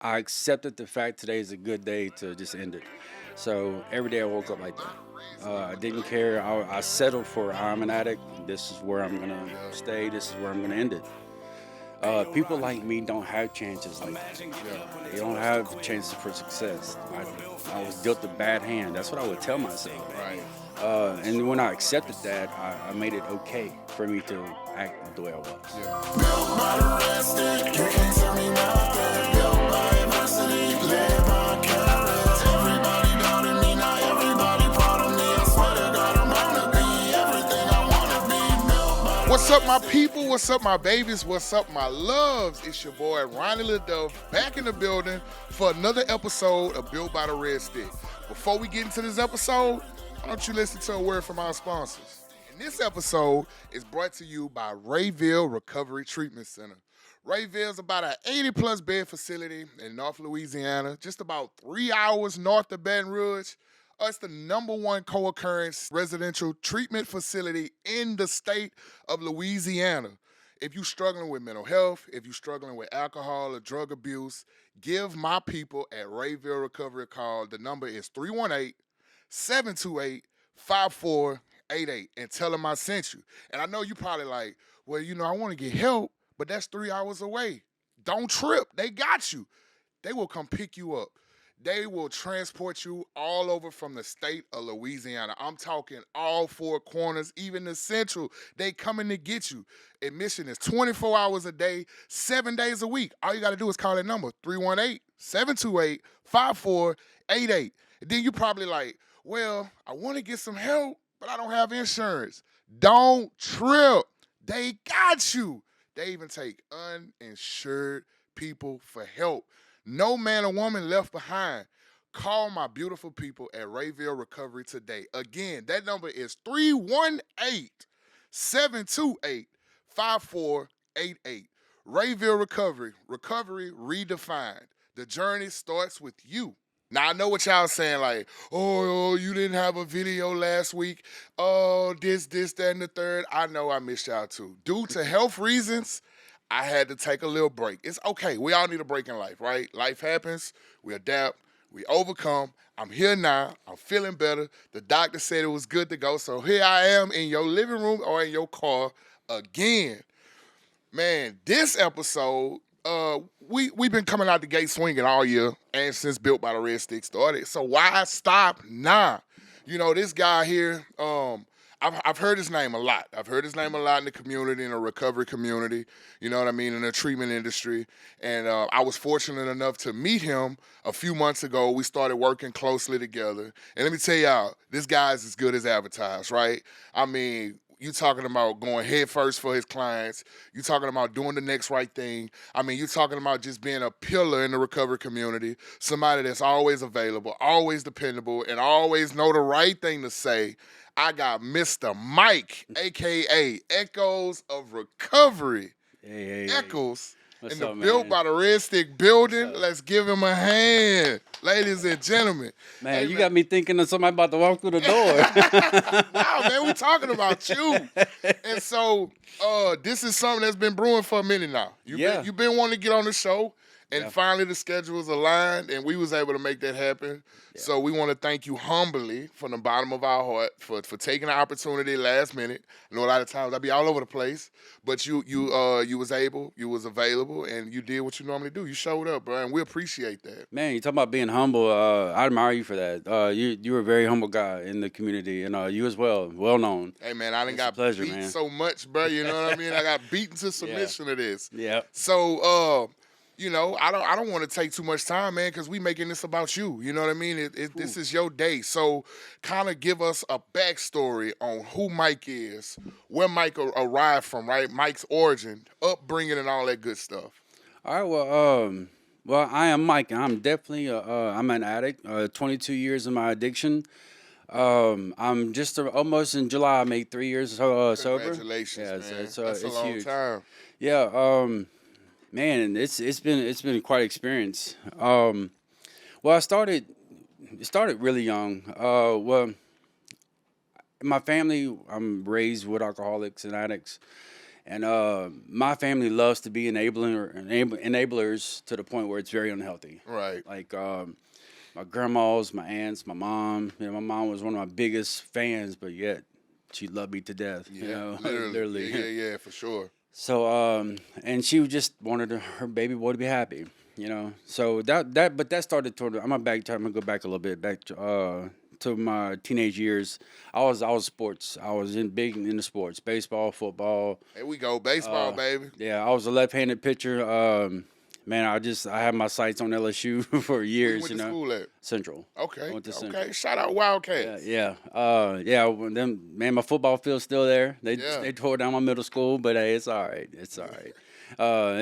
I accepted the fact today is a good day to just end it. So every day I woke up like that. I didn't care. I settled for I'm an addict. This is where I'm gonna stay. This is where I'm gonna end it. People like me don't have chances like that. They don't have chances for success. I was dealt a bad hand. That's what I would tell myself. Right. And when I accepted that, I made it okay for me to act the way I was. Built by the rested, you can't tell me nothing. Built by adversity, led by courage. Everybody doubting me, now everybody proud of me. I swear to God, I'm gonna be everything I wanna be. Built by the What's up, my people? What's up, my babies? What's up, my loves? It's your boy, Ronnie Leduff, back in the building for another episode of Built by the Red Stick. Before we get into this episode, why don't you listen to a word from our sponsors? And this episode is brought to you by Rayville Recovery Treatment Center. Rayville is about an 80-plus bed facility in North Louisiana, just about 3 hours north of Baton Rouge. It's the number one co-occurrence residential treatment facility in the state of Louisiana. If you're struggling with mental health, if you're struggling with alcohol or drug abuse, give my people at Rayville Recovery a call. The number is 318-728-5488 and tell them I sent you. And I know you probably like, well, I want to get help, but that's 3 hours away. Don't trip. They got you. They will come pick you up. They will transport you all over from the state of Louisiana. I'm talking all four corners, even the central. They coming to get you. Admission is 24 hours a day, 7 days a week. All you got to do is call that number, 318-728-5488. And then you probably like, well, I want to get some help, but I don't have insurance. Don't trip. They got you. They even take uninsured people for help. No man or woman left behind. Call my beautiful people at Rayville Recovery today. Again, that number is 318-728-5488. Rayville Recovery. Recovery redefined. The journey starts with you. Now, I know what y'all saying, like, oh, you didn't have a video last week. Oh, this, that, and the third. I know I missed y'all too. Due to health reasons, I had to take a little break. It's okay. We all need a break in life, right? Life happens. We adapt. We overcome. I'm here now. I'm feeling better. The doctor said it was good to go. So here I am in your living room or in your car again. Man, this episode, we've been coming out the gate swinging all year and since Built by the Red Stick started. So why stop now? This guy here, I've heard his name a lot. I've heard his name a lot in the community, in the recovery community, you know what I mean, in the treatment industry. And I was fortunate enough to meet him a few months ago. We started working closely together. And let me tell y'all, this guy's as good as advertised, right? I mean, you talking about going head first for his clients. You talking about doing the next right thing. I mean, you talking about just being a pillar in the recovery community, somebody that's always available, always dependable, and always know the right thing to say. I got Mr. Mike, a.k.a. Echols of Recovery. Hey. Echols. What's In the up, Built man? by the Red Stick building. Let's give him a hand. Ladies and gentlemen. Man, Hey, you got me thinking of somebody about to walk through the door. Wow, man, we talking about you. And so this is something that's been brewing for a minute now. You've been wanting to get on the show, and finally the schedules aligned, and we was able to make that happen. Yeah. So we want to thank you humbly from the bottom of our heart for taking the opportunity last minute. I know a lot of times I be all over the place, but you was able, you was available, and you did what you normally do. You showed up, bro, and we appreciate that. Man, you talking about being humble. I admire you for that. You were a very humble guy in the community, and you as well known. Hey, man, I done got pleasure, beat man. so much, bro. You know what I mean? I got beaten to submission of this. Yeah. So, I don't want to take too much time, man, because we making this about you. You know what I mean? This is your day. So kind of give us a backstory on who Mike is, where Mike arrived from, right? Mike's origin, upbringing, and all that good stuff. All right. Well, I am Mike, and I'm definitely I'm an addict. 22 years of my addiction. I'm just almost in July. I made 3 years sober. Congratulations, Yeah, man. it's That's a long huge. time. Yeah. Man, it's been quite an experience. Well, it started really young. Well, in my family, I'm raised with alcoholics and addicts, And my family loves to be enablers to the point where it's very unhealthy. Right. Like my grandmas, my aunts, my mom. You know, my mom was one of my biggest fans, but yet she loved me to death. Yeah. You know, Literally. Yeah, for sure. So and she just wanted her baby boy to be happy. You know, so but that started toward. I'm gonna go back a little bit back to my teenage years. I was sports. I was big into sports, baseball, football. Here we go, baseball, baby. Yeah, I was a left-handed pitcher. Man, I had my sights on LSU for Where years. you went You to know, school at? Central. Okay. I went to Okay. Central. Shout out Wildcats. Yeah. When them, man, my football field's still there. Yeah. They tore down my middle school, but hey, it's all right. It's all right.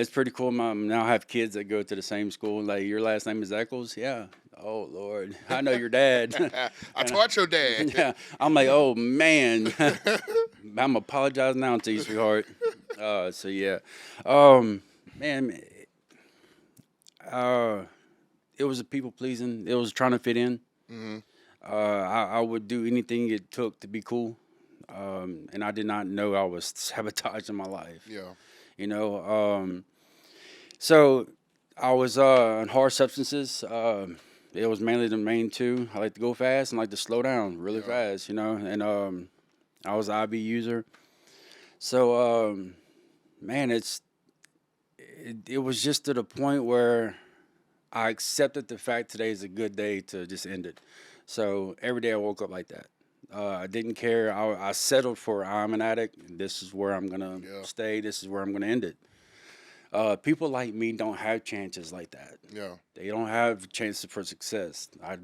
It's pretty cool. Now I have kids that go to the same school. Like, your last name is Echols? Yeah. Oh Lord, I know your dad. I taught your dad. Yeah. I'm like, oh man. I'm apologizing now to you, sweetheart. So yeah. Man. It was a people pleasing. It was trying to fit in. Mm-hmm. I would do anything it took to be cool, and I did not know I was sabotaging my life. Yeah. You know, so I was on hard substances. It was mainly the main two. I like to go fast and like to slow down really fast. You know, and I was an IB user. So man, it was just to the point where I accepted the fact today is a good day to just end it. So every day I woke up like that. I didn't care. I settled for I'm an addict. This is where I'm gonna stay. This is where I'm gonna end it. People like me don't have chances like that. Yeah. They don't have chances for success. I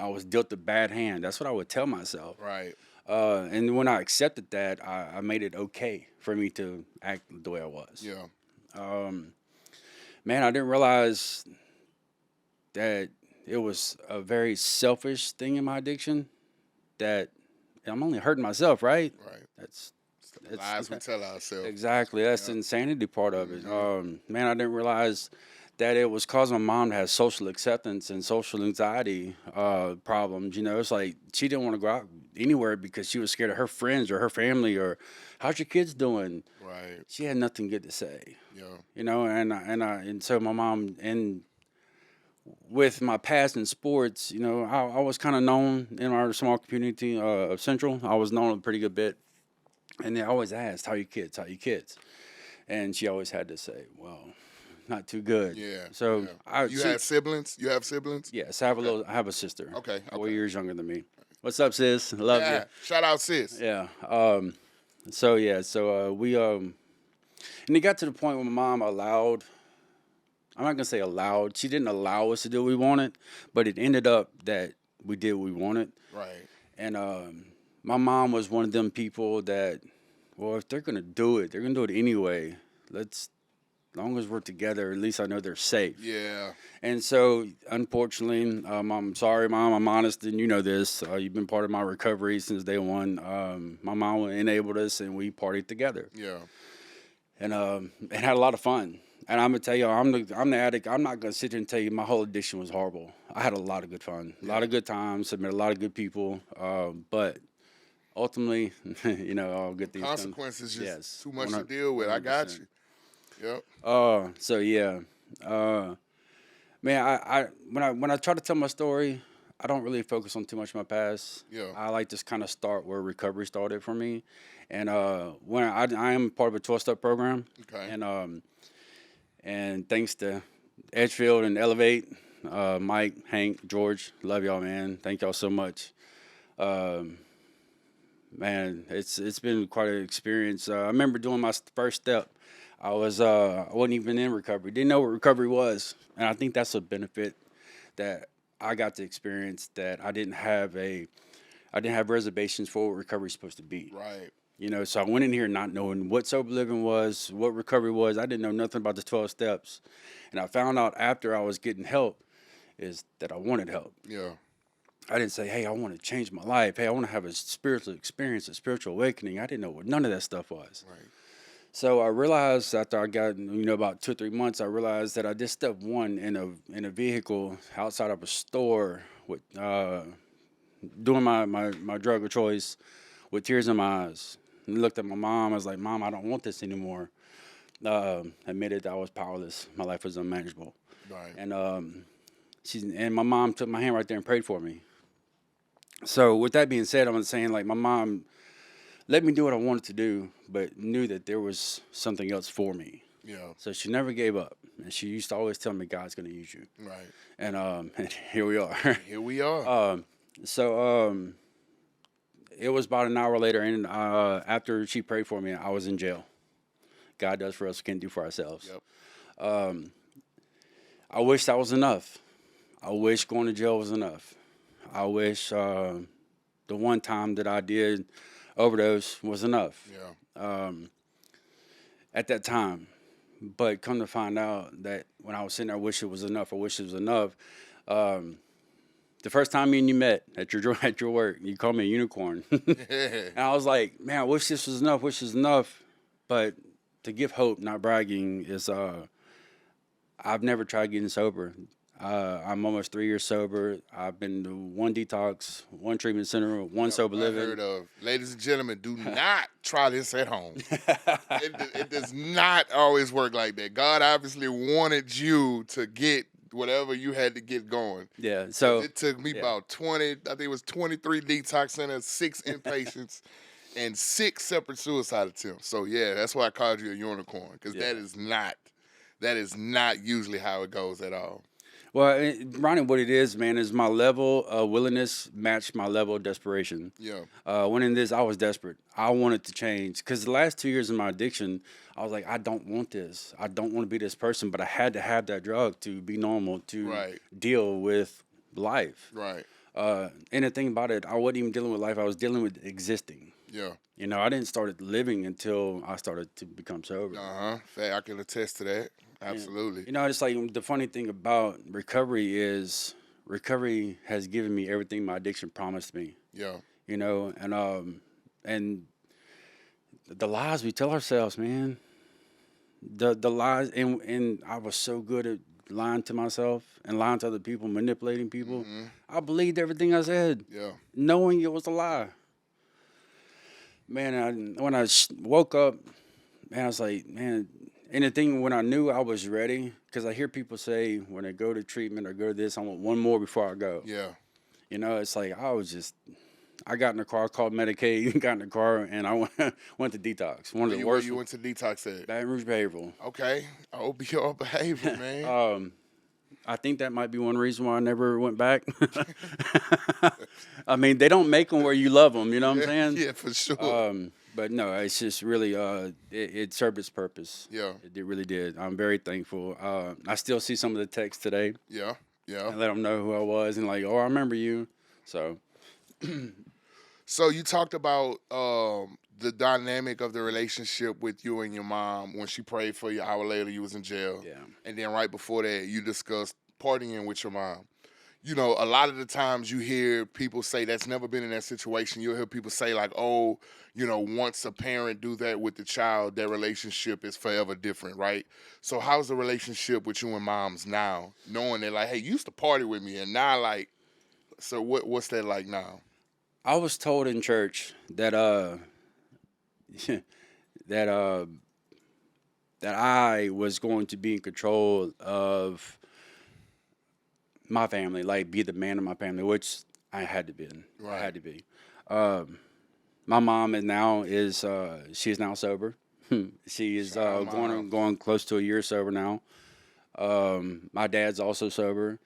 was dealt a bad hand. That's what I would tell myself. Right. And when I accepted that, I made it okay for me to act the way I was. Yeah. Man, I didn't realize that it was a very selfish thing in my addiction, that I'm only hurting myself, right? Right. That's Lies we tell ourselves. exactly. That's the insanity part of it. Man, I didn't realize that it was causing my mom to have social acceptance and social anxiety problems. You know, it's like she didn't want to go out anywhere because she was scared of her friends or her family, or how's your kids doing? Right. She had nothing good to say. Yeah. You know, and so my mom, and with my past in sports, you know, I was kind of known in our small community of Central. I was known a pretty good bit, and they always asked, "How are your kids? How are your kids?" And she always had to say, "Well, not too good." Yeah. So yeah. You had siblings? You have siblings? Yes, I have I have a sister. Okay. 4 years younger than me. What's up, sis? Love you. Shout out, sis. Yeah. So we and it got to the point where my mom allowed. I'm not gonna say allowed. She didn't allow us to do what we wanted, but it ended up that we did what we wanted. Right. And my mom was one of them people that, well, if they're gonna do it, they're gonna do it anyway. As long as we're together, at least I know they're safe. Yeah. And so, unfortunately, I'm sorry, Mom. I'm honest, and you know this. You've been part of my recovery since day one. My mom enabled us, and we partied together. Yeah. And had a lot of fun. And I'm gonna tell you, I'm the addict. I'm not gonna sit here and tell you my whole addiction was horrible. I had a lot of good fun, a lot of good times. I met a lot of good people. But ultimately, you know, all good things. Consequences just too much 100%. to deal with. I got you. Yep. So yeah, man, I when I try to tell my story, I don't really focus on too much of my past. Yeah. I like to kind of start where recovery started for me, and when I am part of a 12-step program, Okay. And thanks to Edgefield and Elevate, Mike, Hank, George, love y'all, man. Thank y'all so much. Man, it's been quite an experience. I remember doing my first step. I wasn't even in recovery. Didn't know what recovery was, and I think that's a benefit that I got to experience, that I didn't have reservations for what recovery is supposed to be. Right. You know, so I went in here not knowing what sober living was, what recovery was. I didn't know nothing about the 12 steps. And I found out after I was getting help is that I wanted help. Yeah. I didn't say, hey, I want to change my life. Hey, I want to have a spiritual experience, a spiritual awakening. I didn't know what none of that stuff was. Right. So I realized after I got, about 2 or 3 months, I realized that I did step one in a vehicle outside of a store with doing my drug of choice with tears in my eyes. looked at my mom. I was like, Mom, I don't want this anymore. Admitted that I was powerless. My life was unmanageable. Right. And and my mom took my hand right there and prayed for me. So with that being said, I'm saying like my mom let me do what I wanted to do, but knew that there was something else for me. Yeah. So she never gave up, and she used to always tell me God's going to use you. Right. And and here we are. Here we are. So it was about an hour later, and after she prayed for me, I was in jail. God does for us, we can't do for ourselves. Yep. I wish that was enough. I wish going to jail was enough. I wish the one time that I did overdose was enough. Yeah. At that time. But come to find out that when I was sitting there, I wish it was enough. I wish it was enough. The first time me and you met at your work, you called me a unicorn. And I was like, man, I wish this was enough. Wish this was enough. But to give hope, not bragging, is I've never tried getting sober. I'm almost 3 years sober. I've been to one detox, one treatment center, one sober living. Heard of. Ladies and gentlemen, do not try this at home. It does not always work like that. God obviously wanted you to get whatever you had to get going. Yeah. So it took me about 20, I think it was 23 detox centers, 6 inpatients, and 6 separate suicide attempts. So yeah, that's why I called you a unicorn, because that is not usually how it goes at all. Well, Ronnie, what it is, man, is my level of willingness matched my level of desperation. Yeah. When in this, I was desperate. I wanted to change because the last 2 years of my addiction, I was like, I don't want this. I don't want to be this person, but I had to have that drug to be normal, to deal with life. Right. And the thing about it, I wasn't even dealing with life. I was dealing with existing. Yeah. You know, I didn't start living until I started to become sober. I can attest to that. Absolutely. You know, it's like the funny thing about recovery is recovery has given me everything my addiction promised me. Yeah. You know, and the lies we tell ourselves, man. The lies, and I was so good at lying to myself and lying to other people, manipulating people. Mm-hmm. I believed everything I said, knowing it was a lie. Man, when I woke up, man, I was like, man. And the thing, when I knew I was ready, because I hear people say when they go to treatment or go to this, I want one more before I go. Yeah. You know, it's like I got in the car, called Medicaid, got in the car, and I went to detox. One of the worst. You went to detox at? Baton Rouge Behavioral. Okay. OBR Behavioral, man. I think that might be one reason why I never went back. I mean, they don't make them where you love them, you know what I'm saying? Yeah, for sure. But no, it's just really, it served its purpose. Yeah. It really did. I'm very thankful. I still see some of the texts today. Yeah, yeah. And let them know who I was and like, oh, I remember you. So. So you talked about the dynamic of the relationship with you and your mom when she prayed for you. An hour later, you was in jail. Yeah. And then right before that, you discussed partying with your mom. You know, a lot of the times you hear people say that's never been in that situation. You'll hear people say like, oh, you know, once a parent do that with the child, their relationship is forever different, right? So how's the relationship with you and moms now, knowing that like, hey, you used to party with me, and now like, so what's that like now? I was told in church that that I was going to be in control of my family, like be the man of my family, which I had to be. Right. I had to be. My mom she is now sober. She is going close to a year sober now. My dad's also sober.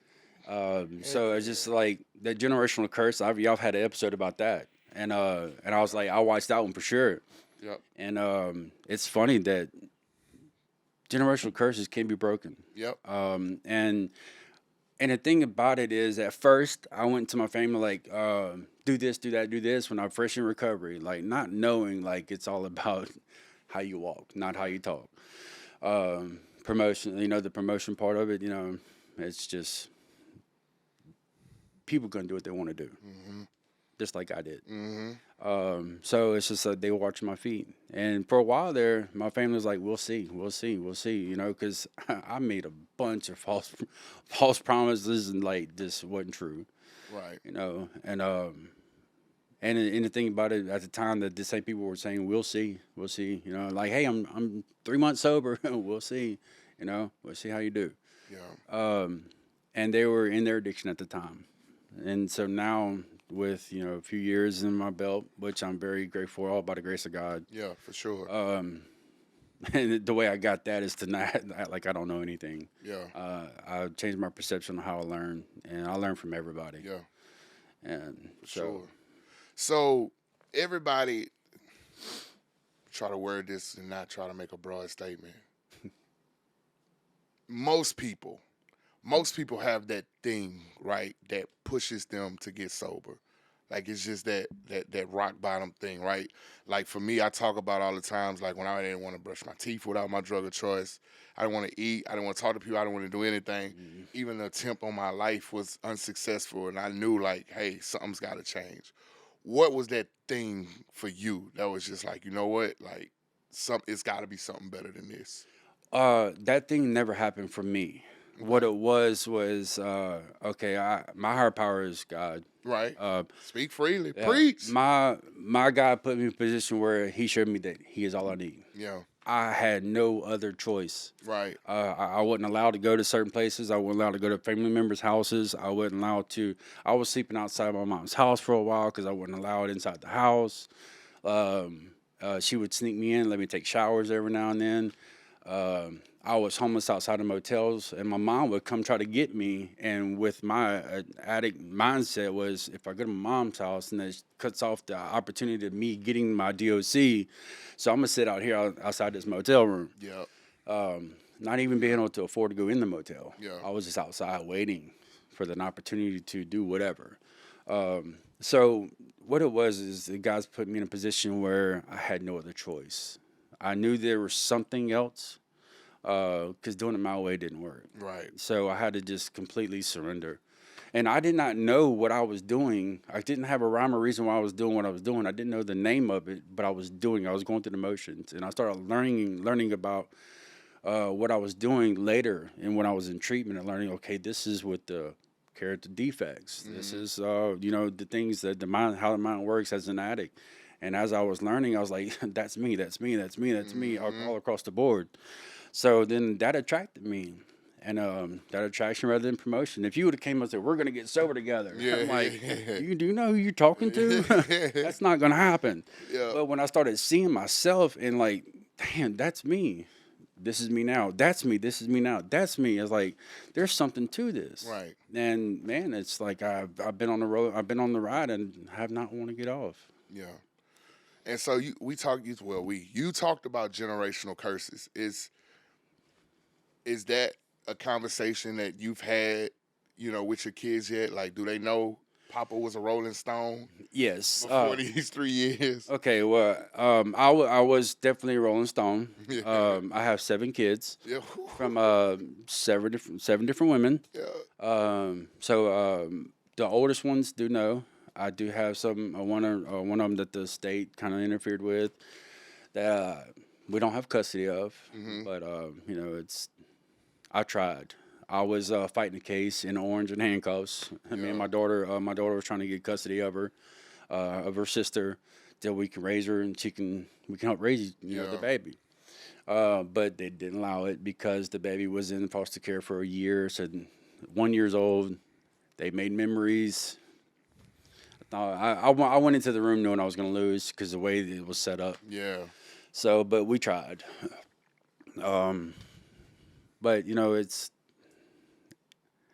So it's just like that generational curse. Y'all had an episode about that, and I was like, I watched that one for sure. Yep. And it's funny that generational curses can be broken. Yep. And the thing about it is, at first, I went to my family like, do this, do that, do this when I'm fresh in recovery, like not knowing like it's all about how you walk, not how you talk. Promotion, you know, the promotion part of it, you know, it's just people gonna do what they want to do, just like I did. So it's just like they were watching my feet, and for a while there, my family was like, "We'll see, you know," because I made a bunch of false promises, and like this wasn't true, right? You know, and And the thing about it at the time that the same people were saying, we'll see, you know, like, hey, I'm 3 months sober, we'll see, you know, we'll see how you do. Yeah. And they were in their addiction at the time, and so now with a few years in my belt, which I'm very grateful for, all by the grace of God. Yeah, for sure. And the way I got that is to not act like I don't know anything. Yeah. I changed my perception of how I learn, and I learn from everybody. Yeah, And for so, sure. So everybody try to word this and not try to make a broad statement. Most people have that thing, right, that pushes them to get sober. Like it's just that rock bottom thing, right? Like for me, I talk about all the times, like when I didn't want to brush my teeth without my drug of choice. I didn't want to eat. I didn't want to talk to people. I didn't want to do anything. Even the attempt on my life was unsuccessful, and I knew like, hey, something's got to change. What was that thing for you that was just like, you know what, like it's got to be something better than this? that thing never happened for me. What Okay. it was okay. My higher power is God. Right. Uh, Speak freely. yeah, Preach. my God put me in a position where He showed me that He is all I need. Yeah. I had no other choice. Right. I wasn't allowed to go to certain places. I wasn't allowed to go to family members' houses. I wasn't allowed to. I was sleeping outside my mom's house for a while because I wasn't allowed inside the house. She would sneak me in, let me take showers every now and then. I was homeless outside of motels, and my mom would come try to get me. And with my addict mindset was, if I go to my mom's house, and that cuts off the opportunity of me getting my DOC, so I'm gonna sit out here outside this motel room. Yeah. Not even being able to afford to go in the motel. Yeah. I was just outside waiting for an opportunity to do whatever. So what it was is the guys put me in a position where I had no other choice. I knew there was something else because doing it my way didn't work. Right. So I had to just completely surrender. And I did not know what I was doing. I didn't have a rhyme or reason why I was doing what I was doing. I didn't know the name of it, but I was doing. I was going through the motions, and I started learning about what I was doing later, and when I was in treatment, and learning. Okay, this is what the character defects. This is the things that the mind, how the mind works as an addict. And as I was learning, I was like, that's me, that's me, that's me, that's me, all across the board. So then that attracted me, and that attraction rather than promotion. If you would have came up and said, "We're gonna get sober together," Yeah. I'm like, do you know who you're talking to? That's not gonna happen. Yeah. But when I started seeing myself and like, damn, that's me. This is me now. That's me. This is me now. That's me. It's like there's something to this. Right. And man, it's like I've been on the road. I've been on the ride and have not want to get off. Yeah. And so you talked about generational curses. Is that a conversation that you've had, with your kids yet? Like, do they know Papa was a Rolling Stone Yes. before these 3 years? Okay. Well, I was definitely a Rolling Stone. Yeah. I have 7 kids Yeah. from 7 different women. Yeah. The oldest ones do know. I do have one of them that the state kind of interfered with that we don't have custody of. But I tried. I was fighting a case in orange and handcuffs. Me and my daughter was trying to get custody of her sister, till we can raise her and we can help raise the baby. But they didn't allow it because the baby was in foster care for a year. So 1 year old, they made memories. I went into the room knowing I was going to lose because the way it was set up. Yeah. So, but we tried. But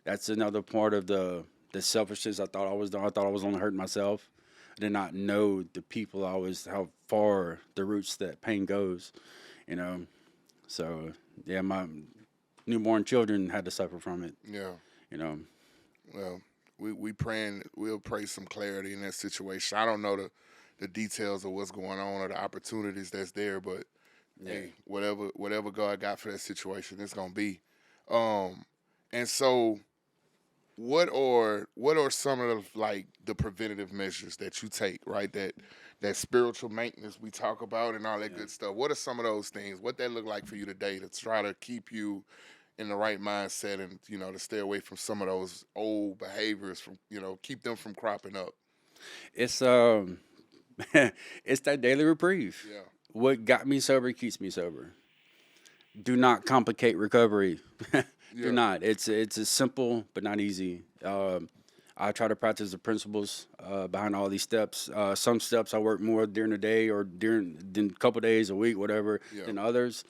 that's another part of the selfishness I thought I was doing. I thought I was only hurting myself. I did not know the people how far the roots that pain goes. So yeah, my newborn children had to suffer from it. Yeah. Well, we'll pray some clarity in that situation. I don't know the details of what's going on or the opportunities that's there, but hey, whatever God got for that situation, it's gonna be. And so what are some of the preventative measures that you take, right? That spiritual maintenance we talk about and all that good stuff. What are some of those things? What that look like for you today to try to keep you in the right mindset and to stay away from some of those old behaviors, from keep them from cropping up? It's it's that daily reprieve. Yeah. What got me sober keeps me sober. Do not complicate recovery. Do Yeah. not. It's a simple but not easy. I try to practice the principles behind all these steps. Some steps I work more during the day or during a couple days, a week, whatever, Yeah. than others.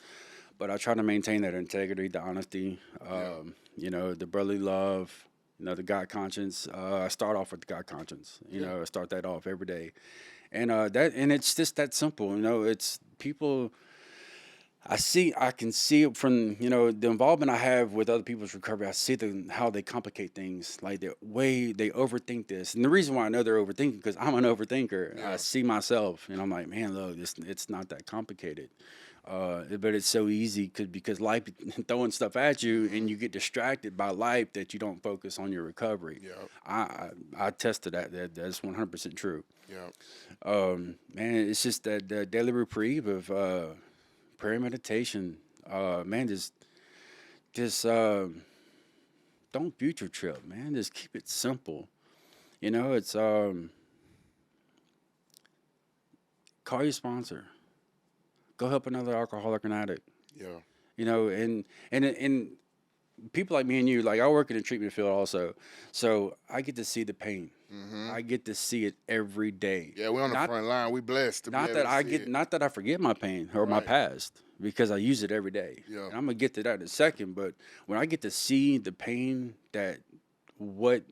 But I try to maintain that integrity, the honesty, Yeah. the brotherly love, the God conscience. I start off with the God conscience. Yeah. I start that off every day, and it's just that simple. It's people. I can see it from the involvement I have with other people's recovery. I see how they complicate things, like the way they overthink this, and the reason why I know they're overthinking because I'm an overthinker. I Yeah. see myself, and I'm like, man, look, it's not that complicated. But it's so easy because life throwing stuff at you, and you get distracted by life that you don't focus on your recovery. Yeah. I tested that's 100% true. Yeah. Man, it's just that the daily reprieve of prayer and meditation. Man, just don't future trip, man. Just keep it simple. It's call your sponsor. Go help another alcoholic or an addict. Yeah. And people like me and you, like I work in the treatment field also, so I get to see the pain. Mm-hmm. I get to see it every day. Yeah, we're on the Not front line. We blessed to be able to see it. not that I forget my pain or my Right. past because I use it every day. Yeah. And I'm gonna get to that in a second, but when I get to see the pain that what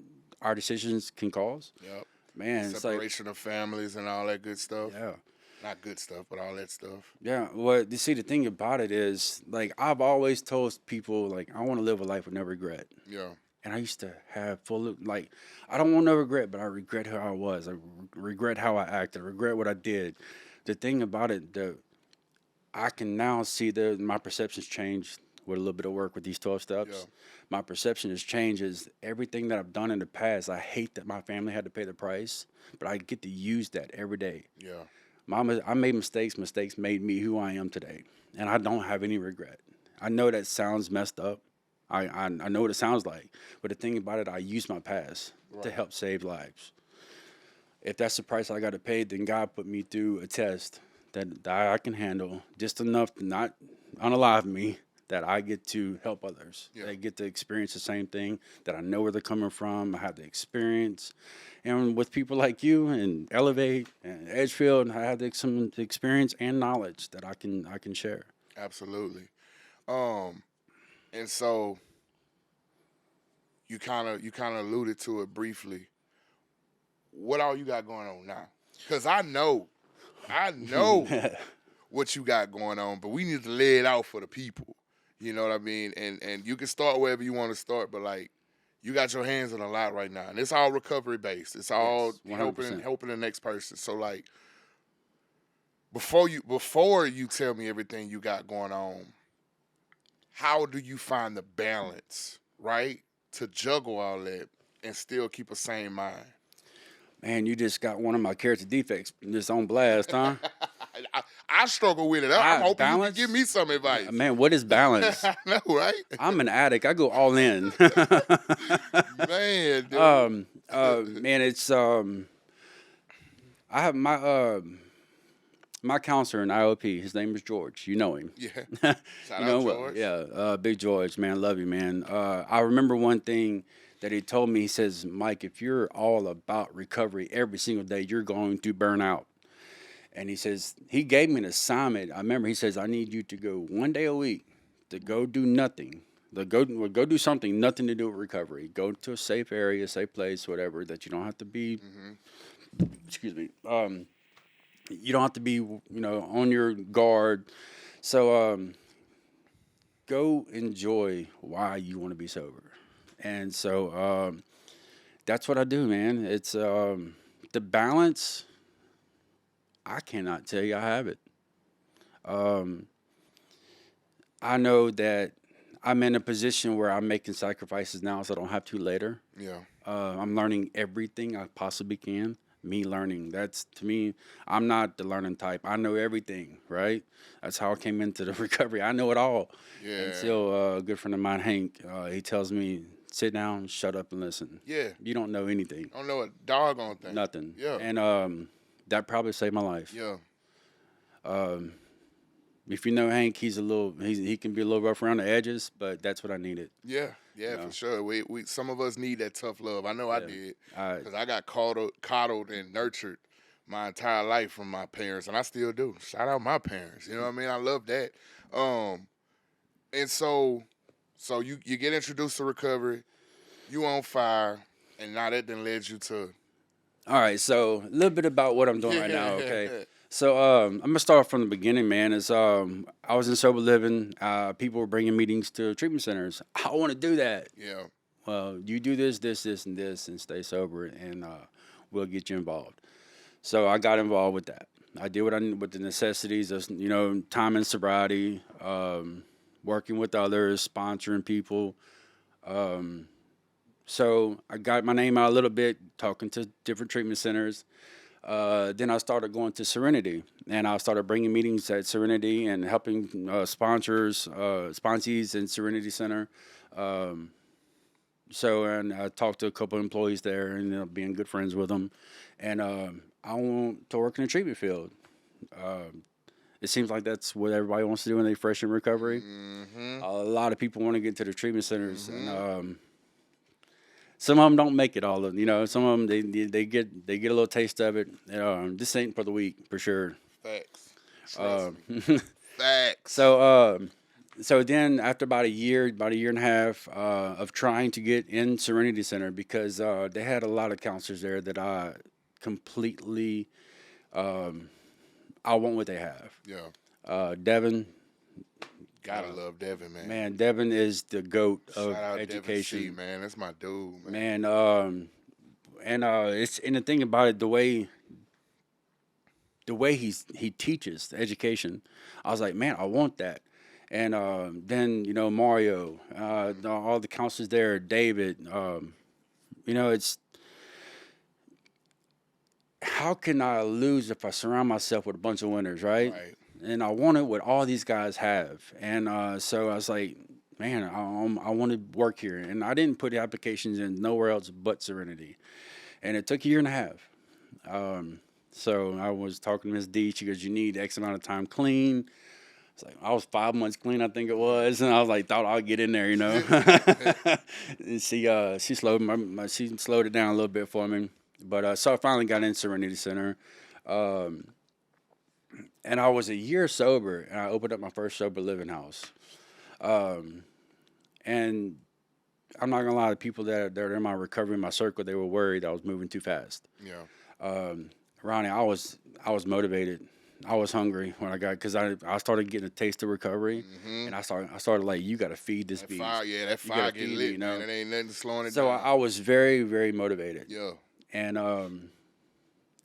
our decisions can cause, Yep. man, it's like Separation of families and all that good stuff. yeah. Not good stuff, but all that stuff. Yeah, well, you see, the thing about it is, like, I've always told people, like, I want to live a life with no regret. Yeah. And I used to have like, I don't want no regret, but I regret who I was. I regret how I acted. I regret what I did. The thing about it, I can now see my perceptions changed with a little bit of work with these 12 steps. Yeah. My perception has changed is everything that I've done in the past. I hate that my family had to pay the price, but I get to use that every day. Yeah. Mama, I made mistakes. Mistakes made me who I am today, and I don't have any regret. I know that sounds messed up. I know what it sounds like, but the thing about it, I use my past to Right. help save lives. If that's the price I got to pay, then God put me through a test that I can handle just enough to not unalive me, that I get to help others. Yeah. They get to experience the same thing, that I know where they're coming from. I have the experience. And with people like you and Elevate and Edgefield, I have some experience and knowledge that I can share. Absolutely. And so you kind of alluded to it briefly. What all you got going on now? Because I know what you got going on, but we need to lay it out for the people. You know what I mean? And you can start wherever you want to start, but like you got your hands on a lot right now, and it's all recovery based. It's all Yes, helping the next person. So like before you tell me everything you got going on, how do you find the balance, right, to juggle all that and still keep a sane mind? Man, you just got one of my character defects just on blast, huh? I struggle with it. I'm hoping balance? you can give me some advice. Man, what is balance? I know, right? I'm an addict. I go all in. Man, dude. Man, it's I have my counselor in IOP. His name is George. You know him. Yeah. Shout You know out him well. George. Yeah, Big George, man, love you, man. I remember one thing that he told me. He says, Mike, if you're all about recovery every single day, you're going to burn out. And he says, he gave me an assignment. I remember he says, I need you to go one day a week to go do nothing. Go do something, nothing to do with recovery. Go to a safe area, safe place, whatever, that you don't have to be, excuse me, you don't have to be, on your guard. So go enjoy why you want to be sober. And so that's what I do, man. It's the balance. I cannot tell you I have it. I know that I'm in a position where I'm making sacrifices now so I don't have to later. Yeah. I'm learning everything I possibly can. Me learning. That's, to me, I'm not the learning type. I know everything, right? That's how I came into the recovery. I know it all. Yeah. Until a good friend of mine, Hank, he tells me, sit down, shut up, and listen. Yeah. You don't know anything. I don't know a doggone thing. Nothing. Yeah. And that probably saved my life. Yeah. If you know Hank, he can be a little rough around the edges, but that's what I needed. Yeah, for sure. We some of us need that tough love. I know I did, because I got coddled and nurtured my entire life from my parents, and I still do. Shout out my parents. You know what I mean? I love that. And so you get introduced to recovery, you on fire, and now that then led you to. All right, so a little bit about what I'm doing right now. Okay. So I'm gonna start from the beginning, man. I was in sober living. People were bringing meetings to treatment centers. I want to do that. Yeah. Well, you do this, and this, and stay sober, and we'll get you involved. So I got involved with that. I did what I with the necessities of time and sobriety, working with others, sponsoring people. So I got my name out a little bit, talking to different treatment centers. Then I started going to Serenity, and I started bringing meetings at Serenity and helping sponsees in Serenity Center. And I talked to a couple of employees there and ended up being good friends with them. And I want to work in the treatment field. It seems like that's what everybody wants to do when they're fresh in recovery. Mm-hmm. A lot of people want to get to the treatment centers, and some of them don't make it. All of some of them they get a little taste of it. This ain't for the weak, for sure. Facts. Facts. So then after about a year and a half of trying to get in Serenity Center, because they had a lot of counselors there that I completely I want what they have. Yeah. Devin. Gotta love Devin, man. Man, Devin is the GOAT of Shout out education. Devin C, man, that's my dude, man. It's the thing about it, the way he teaches the education, I was like, man, I want that. And then Mario, all the counselors there, David, it's how can I lose if I surround myself with a bunch of winners, right? Right. And I wanted what all these guys have. And so I was like, man, I want to work here. And I didn't put the applications in nowhere else but Serenity. And it took a year and a half. So I was talking to Ms. D. She goes, you need X amount of time clean. It's like, I was 5 months clean, I think it was. And I was like, thought I'd get in there, And she slowed it down a little bit for me. But so I finally got in Serenity Center. And I was a year sober, and I opened up my first sober living house. And I'm not gonna lie, the people that are in my recovery, in my circle, they were worried I was moving too fast. Yeah. Ronnie, I was motivated. I was hungry when because I started getting a taste of recovery, and I started like, you got to feed this beast. That fire get lit, man. It ain't nothing slowing it down. So I was very, very motivated. Yeah. And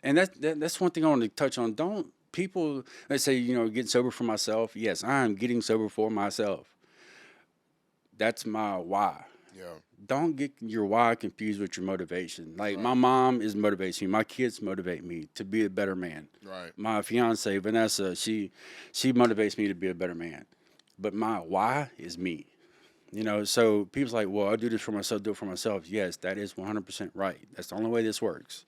that's one thing I want to touch on. Don't people, let's say, getting sober for myself. Yes, I'm getting sober for myself. That's my why. Yeah. Don't get your why confused with your motivation. Like, my mom is motivating me. My kids motivate me to be a better man. Right. My fiance, Vanessa, she motivates me to be a better man. But my why is me. So people's like, well, I do this for myself, do it for myself. Yes, that is 100% right. That's the only way this works.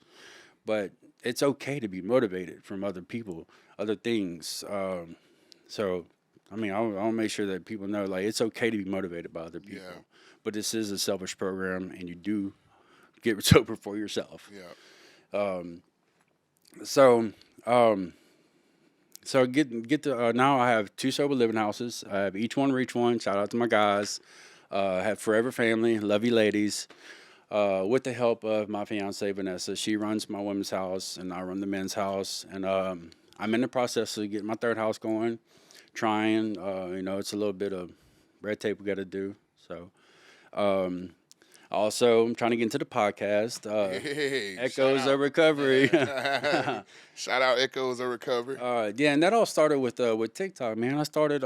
But it's okay to be motivated from other people, other things. So, I want to make sure that people know, like, it's okay to be motivated by other people. Yeah. But this is a selfish program, and you do get sober for yourself. Yeah. So get to now I have 2 sober living houses. I have each one reach one. Shout out to my guys. I have Forever Family, love you ladies. With the help of my fiance Vanessa, she runs my women's house, and I run the men's house. And I'm in the process of getting my 3rd house going. Trying, it's a little bit of red tape we got to do. So, also, I'm trying to get into the podcast. Echoes of Recovery. Shout out Echoes of Recovery. And that all started with TikTok, man. I started.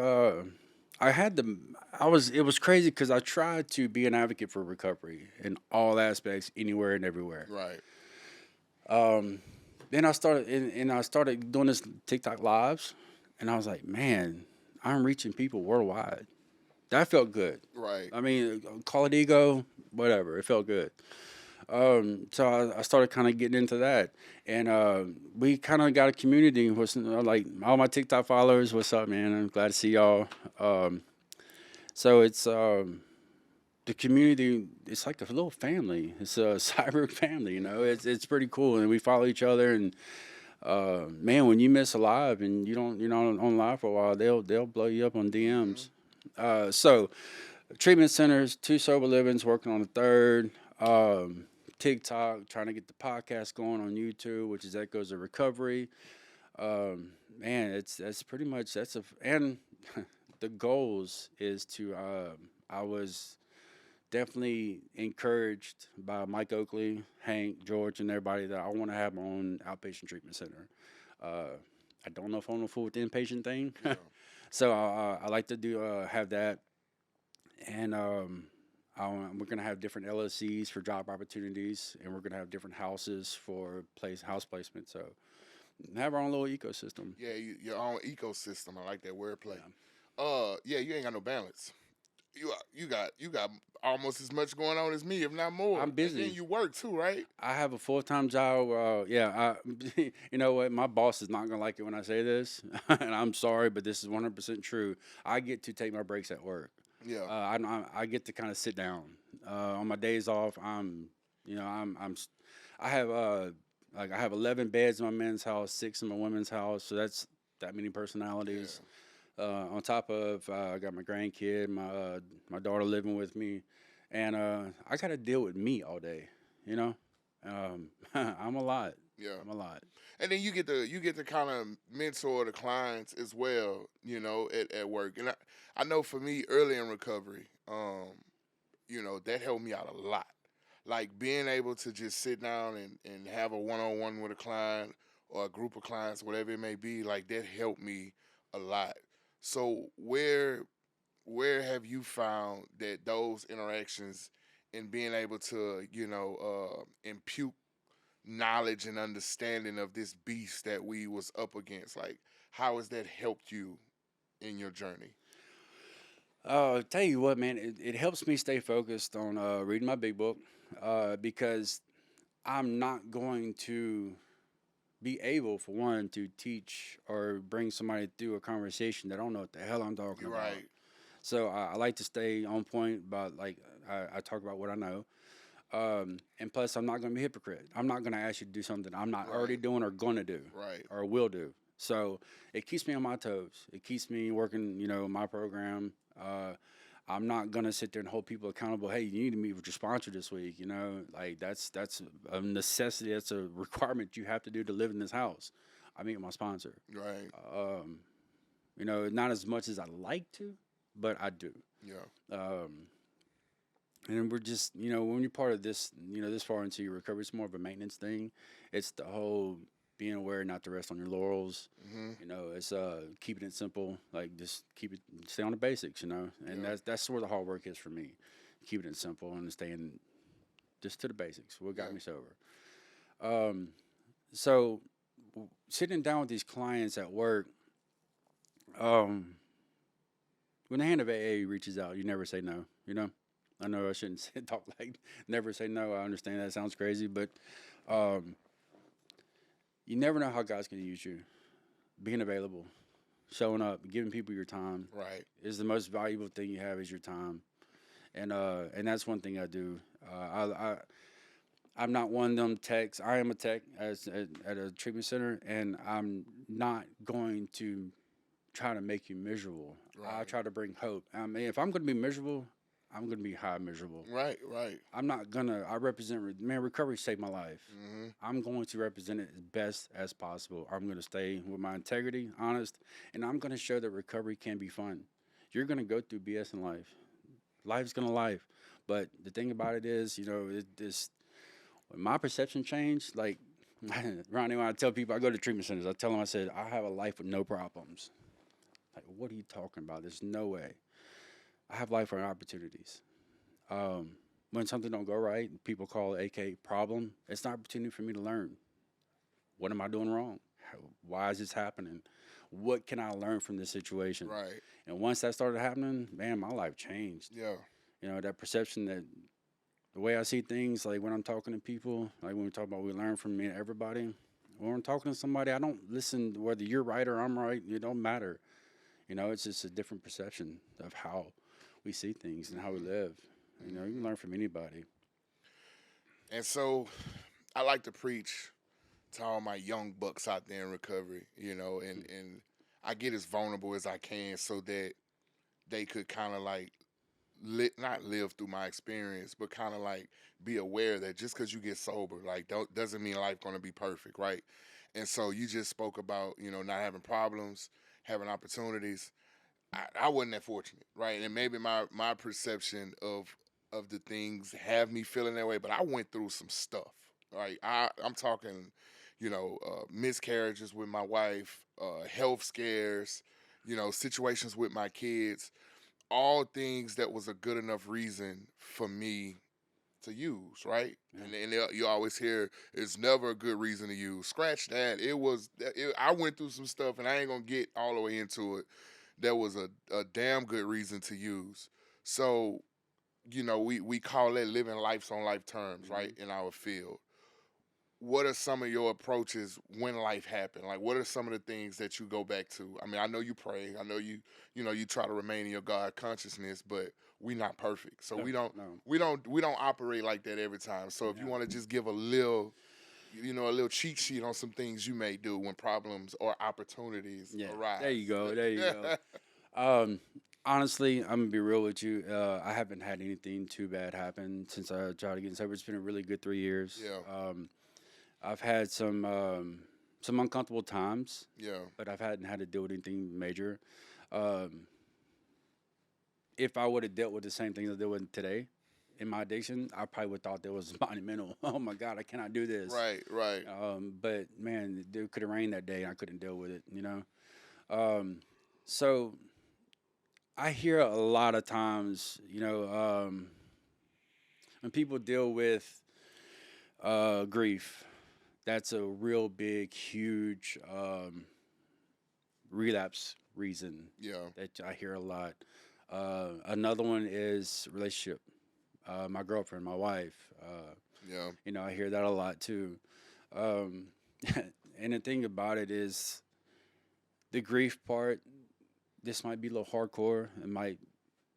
It was crazy because I tried to be an advocate for recovery in all aspects, anywhere and everywhere. Right. Then I started doing this TikTok lives, and I was like, man, I'm reaching people worldwide. That felt good. Right. I mean, call it ego, whatever. It felt good. So I started kind of getting into that, and we kind of got a community. Was like all my TikTok followers. What's up, man? I'm glad to see y'all. So it's the community. It's like a little family. It's a cyber family. You know, it's pretty cool, and we follow each other. And man, when you miss a live and you're not on live for a while, they'll blow you up on Mm-hmm. DMs. So treatment centers, two sober livings, working on the third. TikTok, trying to get the podcast going on YouTube, which is Echoes of Recovery. Man, that's pretty much and the goals is to. I was definitely encouraged by Mike Oakley, Hank, George, and everybody that I want to have my own outpatient treatment center. Uh, I don't know if I'm gonna fool with the inpatient thing, Yeah. so I like to do have that, and we're gonna have different LLCs for job opportunities, and we're gonna have different houses for house placement. So have our own little ecosystem. Yeah, your own ecosystem. I like that wordplay. Yeah. Yeah, you ain't got no balance. You got almost as much going on as me, if not more. I'm And then busy. you work too, right? I have a full time job. Yeah, you know what? My boss is not gonna like it when I say this, and I'm sorry, but this is 100% true. I get to take my breaks at work. Yeah. I get to kind of sit down on my days off. You know, I have like I have 11 beds in my men's house, 6 in my women's house. So that's that many Yeah. personalities. On top of I got my grandkid, my daughter living with me, and I got to deal with me all day. You know, I'm a lot. Yeah. I'm a lot. And then you get to kind of mentor the clients as well, you know, at work. And I know for me early in recovery, you know, that helped me out a lot. Like being able to just sit down and have a one on one with a client or a group of clients, whatever it may be, like that helped me a lot. So where have you found that those interactions and being able to, you know, impute knowledge and understanding of this beast that we was up against, like how has that helped you in your journey? Tell you what, man, it helps me stay focused on reading my big book because I'm not going to be able, for one, to teach or bring somebody through a conversation that I don't know what the hell I'm talking You're about. right. So I like to stay on point about like I talk about what I know. And plus, I'm not going to be a hypocrite. I'm not going to ask you to do something I'm not already Right. doing or going to do Right. or will do. So it keeps me on my toes. It keeps me working, you know, my program. I'm not gonna sit there and hold people accountable. Hey, you need to meet with your sponsor this week. You know, like that's a necessity. That's a requirement you have to do to live in this house. I meet with my sponsor. Right. Um, you know, not as much as I like to, but I do. Yeah. Um, and we're just, you know, when you're part of this, you know, this far into your recovery, it's more of a maintenance thing. It's the whole being aware not to rest on your laurels. Hmm. You know, it's keeping it simple, like just stay on the basics, you know, and Yeah. that's where the hard work is for me, keeping it simple and staying just to the basics. What got Yeah. me sober. Um, so sitting down with these clients at work, um, when the hand of AA reaches out, you never say no. You know, I know I shouldn't talk like never say no. I understand that sounds crazy, but um, you never know how God's going to use you. Being available, showing up, giving people your time Right. is the most valuable thing you have is your time, and that's one thing I do. I'm not one of them techs. I am a tech at a treatment center, and I'm not going to try to make you miserable. I Right. try to bring hope. I mean, if I'm going to be miserable, I'm going to be high miserable. Right. Right. I'm not gonna. I represent. Man, recovery saved my life. Hmm. I'm going to represent it as best as possible. I'm going to stay with my integrity, honest, and I'm going to show that recovery can be fun. You're going to go through BS in life. Life's going to life. But the thing about it is, you know, when my perception changed, like, Ronnie, when I tell people I go to treatment centers, I tell them, I said, I have a life with no problems. Like, what are you talking about? There's no way. I have life with opportunities. Um, when something don't go right, people call it AK problem. It's an opportunity for me to learn. What am I doing wrong? Why is this happening? what can I learn from this situation? Right. And once that started happening, man, my life changed. Yeah. You know, that perception, that the way I see things, like when I'm talking to people, like when we talk about we learn from me, everybody. When I'm talking to somebody, I don't listen whether you're right or I'm right. It don't matter. You know, it's just a different perception of how we see things and how we live. You know, you can learn from anybody. And so I like to preach to all my young bucks out there in recovery, and I get as vulnerable as I can so that they could kind of like not live through my experience, but kind of like be aware that just because you get sober, like doesn't mean life gonna be perfect, right? And so you just spoke about not having problems, having opportunities. I wasn't that fortunate, right? And maybe my perception of the things have me feeling that way, but I went through some stuff, right? I'm talking, miscarriages with my wife, health scares, situations with my kids, all things that was a good enough reason for me to use, right? Yeah. You always hear it's never a good reason to use. Scratch that. I went through some stuff, and I ain't gonna get all the way into it. That was a damn good reason to use. So, we call that living lives on life terms, right? In our field. What are some of your approaches when life happened? Like, what are some of the things that you go back to? I mean, I know you pray. I know you try to remain in your God consciousness, but we not perfect, so No, we don't no. we don't operate like that every time. So if you Yeah. want to just give a little, a little cheat sheet on some things you may do when problems or opportunities Yeah. arise. There you go. There you go. Honestly, I'm gonna be real with you. I haven't had anything too bad happen since I tried to get sober. It's been a really good 3 years. Yeah. I've had some uncomfortable times, Yeah. but I hadn't had to deal with anything major. Um, if I would have dealt with the same things I deal with today in my addiction, I probably would have thought that was monumental. Oh my God, I cannot do this. Right. Right. But man, it could have rained that day. And I couldn't deal with it. So I hear a lot of times, when people deal with grief, that's a real big, huge relapse reason Yeah. that I hear a lot. Another one is relationship. My girlfriend, my wife. Yeah. I hear that a lot too. Um, and the thing about it is the grief part. This might be a little hardcore.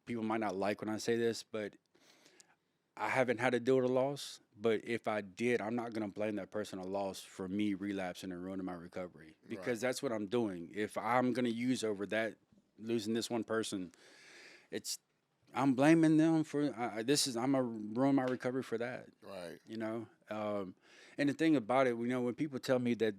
People might not like when I say this, but I haven't had to deal with a loss. But if I did, I'm not gonna blame that person a loss for me relapsing and ruining my recovery because that's what I'm doing. If I'm gonna use over that losing this one person, it's I'm blaming them for I'm gonna ruin my recovery for that. Right. You know, and the thing about it, when people tell me that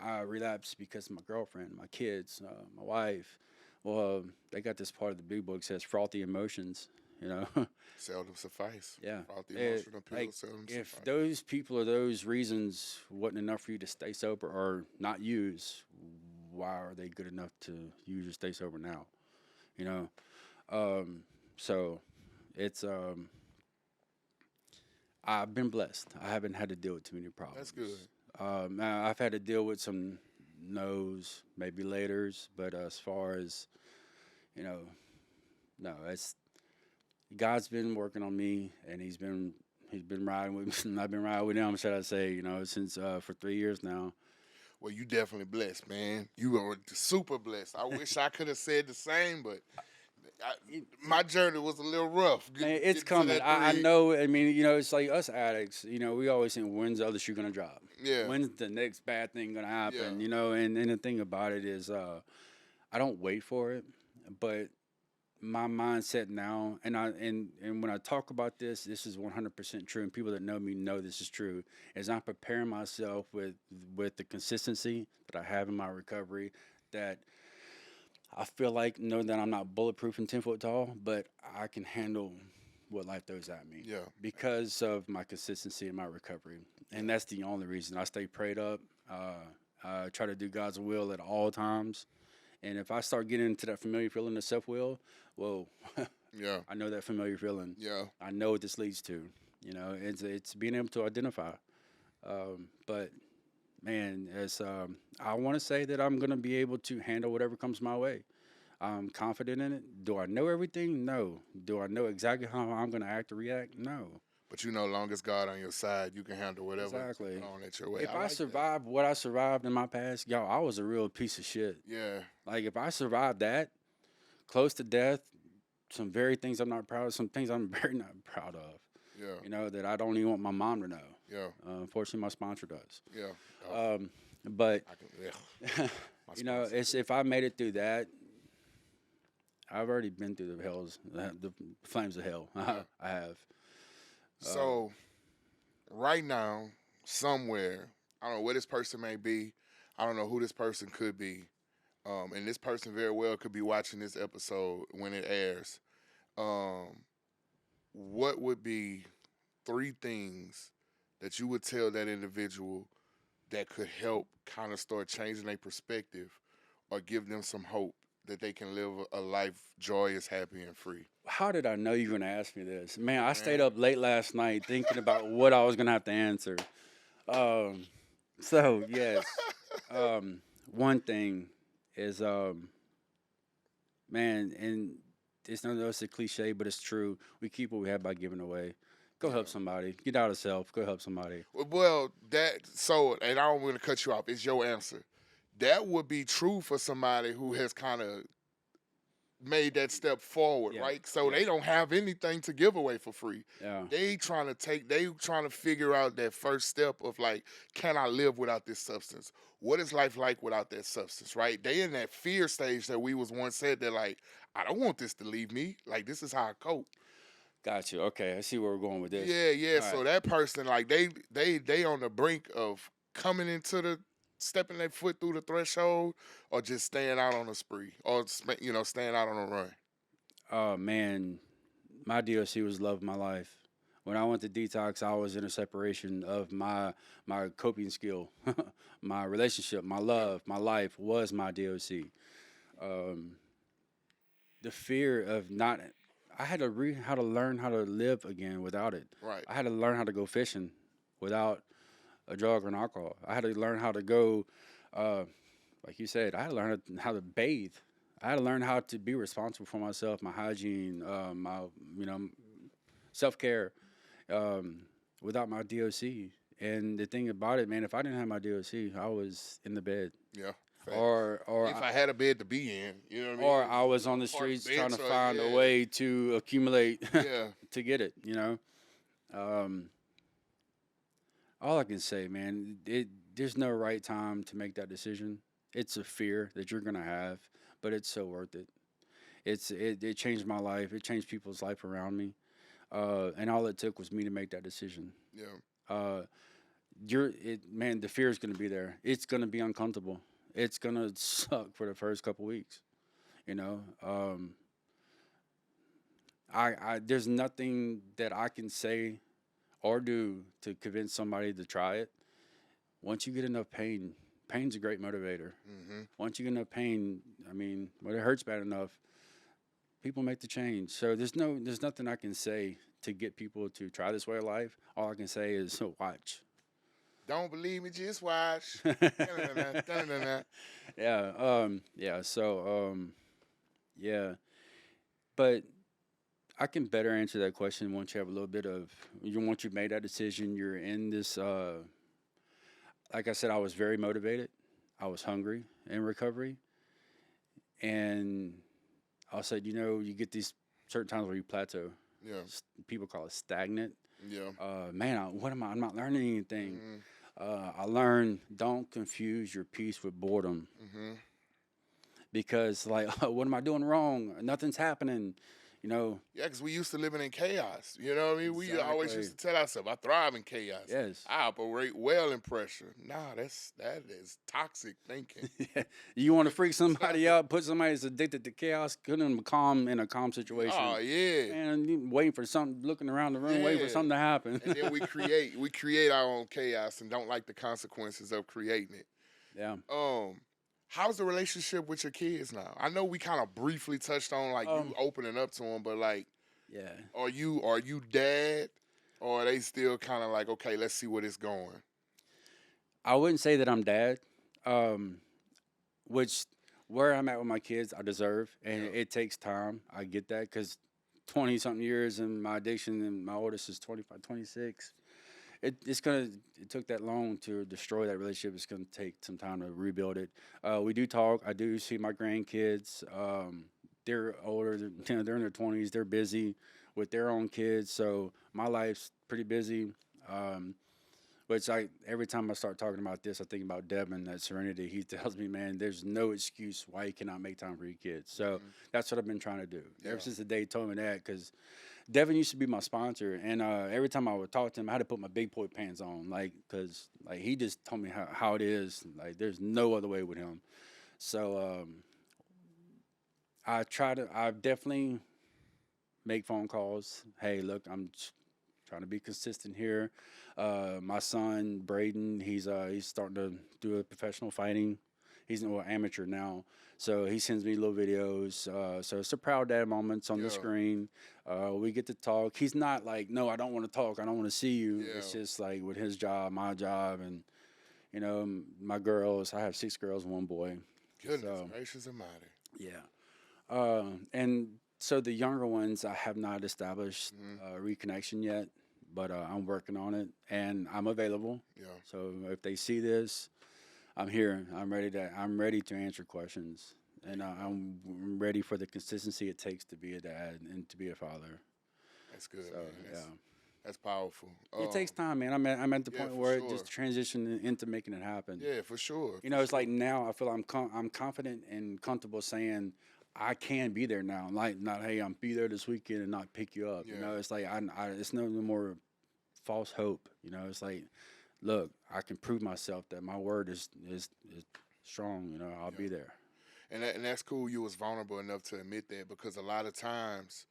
I relapse because of my girlfriend, my kids, my wife, well, they got this part of the big book says frothy emotions. You know, Seldom suffice. yeah. All the emotional appeal Like seldom if suffice. those people or those reasons wasn't enough for you to stay sober or not use, why are they good enough to use or stay sober now? You know, so it's I've been blessed. I haven't had to deal with too many That's problems. good. Now I've had to deal with some no's, maybe laters, but as far as you know, no, it's God's been working on me, and he's been riding with me. I've been riding with him, should I say? Since for 3 years now. Well, you definitely blessed, man. You are super blessed. I wish I could have said the same, but my journey was a little rough. Man, it's Getting to coming. that I three. know. I mean, it's like us addicts. We always think, when's the other shoe gonna drop? Yeah. When's the next bad thing gonna happen? Yeah. And the thing about it is, I don't wait for it, but my mindset now, and when I talk about this is 100% true, and people that know me know this is true. Is I'm preparing myself with the consistency that I have in my recovery, that I feel like know that I'm not bulletproof and 10 foot tall, but I can handle what life throws at me Yeah. because of my consistency in my recovery, and that's the only reason I stay prayed up. I try to do God's will at all times. And if I start getting into that familiar feeling of self will, whoa, Yeah. I know that familiar feeling. Yeah. I know what this leads to. It's being able to identify. But Man, it's I want to say that I'm gonna be able to handle whatever comes my way. I'm confident in it. Do I know everything? No. Do I know exactly how I'm gonna act or react? No. But you know, long as God on your side, you can handle whatever Exactly. on at your way. If I I like that. survived what I survived in my past, y'all, I was a real piece of shit. Yeah, Like if I survived that, close to death, some very things I'm not proud of, some things I'm very not proud of. yeah, That I don't even want my mom to know. yeah, Unfortunately, my sponsor does. yeah. Oh, But I can. Yeah, my sponsor it's too. if I made it through that, I've already been through the flames of hell. Yeah. I have. So right now, somewhere, I don't know where this person may be. I don't know who this person could be. And this person very well could be watching this episode when it airs. Um, what would be three things that you would tell that individual that could help kind of start changing their perspective or give them some hope that they can live a life joyous, happy, and free? How did I know you were gonna ask me this? Man, I stayed Man. up late last night thinking about what I was gonna have to answer. Um, so yes, one thing is, man, and it's not it's a cliche, but it's true. We keep what we have by giving away. Go Yeah. help somebody. Get out of self. Go help somebody. Well, and I don't want to cut you off. It's your answer. That would be true for somebody who has kind of made that step forward, Yeah. right? So Yeah. they don't have anything to give away for free. Yeah. They trying to figure out that first step of like, can I live without this substance? What is life like without that substance, right? They in that fear stage that we was once said that like, I don't want this to leave me. Like this is how I cope. Got you. Okay, I see where we're going with this. Yeah, yeah. All So right. that person, like they on the brink of coming into stepping their foot through the threshold, or just staying out on a spree, or staying out on a run. Oh man, my DOC was love of my life. When I went to detox, I was in a separation of my coping skill, my relationship, my love, my life was my DOC. Um, the fear of not, I had to how to learn how to live again without it. Right. I had to learn how to go fishing without a drug or an alcohol. I had to learn how to go, uh, like you said, I had to learn how to bathe. I had to learn how to be responsible for myself, my hygiene, my self care, without my DOC. And the thing about it, man, if I didn't have my DOC, I was in the bed, Yeah. Facts. or If I had a bed to be in, you know what I mean? or I was on the Park streets bench trying to or- find a yeah. way to accumulate Yeah. to get it. Um, all I can say, man, there's no right time to make that decision. It's a fear that you're gonna have, but it's so worth it. It changed my life. It changed people's life around me, and all it took was me to make that decision. Yeah. Uh, man, the fear is gonna be there. It's gonna be uncomfortable. It's gonna suck for the first couple weeks. You know, I there's nothing that I can say or do to convince somebody to try it. Once you get enough pain, pain's a great motivator. Mm-hmm. Once you get enough pain, I mean, when it hurts bad enough, people make the change. So there's nothing I can say to get people to try this way of life. All I can say is watch. Don't believe me, just watch. Dun-dun-dun, dun-dun-dun. Yeah. So yeah, but I can better answer that question once you have a little bit of once you've made that decision. You're in this. Like I said, I was very motivated. I was hungry in recovery, and I said, you get these certain times where you plateau. Yeah. People call it stagnant. Yeah. Man, what am I? I'm not learning anything. Mm-hmm. I learned don't confuse your peace with boredom, Mm-hmm. because like, what am I doing wrong? Nothing's happening. Yeah, because we used to living in chaos. You know what I mean? We always Exactly. used to tell ourselves, I thrive in chaos. Yes. I operate well in pressure. Nah, that is toxic thinking. You want to freak somebody out, put somebody that's addicted to chaos, put them calm in a calm situation. Oh yeah. Man, you waiting for something, looking around the room, waiting for Yeah. something to happen. And then we create our own chaos and don't like the consequences of creating it. Yeah. How's the relationship with your kids now? I know we kind of briefly touched on like you opening up to them, but like, Yeah. are you dad, or are they still kind of like, okay, let's see where it's going? I wouldn't say that I'm dad, um, which where I'm at with my kids, I deserve, and Yeah. it takes time. I get that because 20 something years in my addiction, and my oldest is 25, 26. It's gonna. It took that long to destroy that relationship. It's gonna take some time to rebuild it. We do talk. I do see my grandkids. They're older. They're in their 20s. They're busy with their own kids. So my life's pretty busy. Um, which I every time I start talking about this, I think about Devin at Serenity. He tells me, man, there's no excuse why you cannot make time for your kids. So Mhm. that's what I've been trying to do ever Yeah. since the day he told me that. Because Devin used to be my sponsor, and every time I would talk to him, I had to put my big boy pants on, like, because like he just told me how it is. Like, there's no other way with him. So I definitely make phone calls. Hey, look, trying to be consistent here. My son Braden, he's starting to do a professional fighting. He's well, amateur now, so he sends me little videos. So it's a proud dad moments on the Yeah. screen. We get to talk. He's not like, no, I don't want to talk. I don't want to see you. Yeah. It's just like with his job, my job, and my girls. I have 6 girls and 1 boy. Goodness So gracious almighty. yeah. And so the younger ones, I have not established Mhm. reconnection yet, but I'm working on it, and I'm available. Yeah. So if they see this, I'm here. I'm ready to answer questions, and I'm ready for the consistency it takes to be a dad and to be a father. That's good, So man. yeah, That's powerful. it takes time, man. I'm at the Yeah, point for where it sure. just transitioned into making it happen. Yeah, for sure. It's like now I feel I'm confident and comfortable saying I can be there now. Like not hey, I'm be there this weekend and not pick you up. Yeah. It's like it's no more false hope. It's like look, I can prove myself that my word is strong. I'll Yeah. be there. And that's cool. You was vulnerable enough to admit that because a lot of times,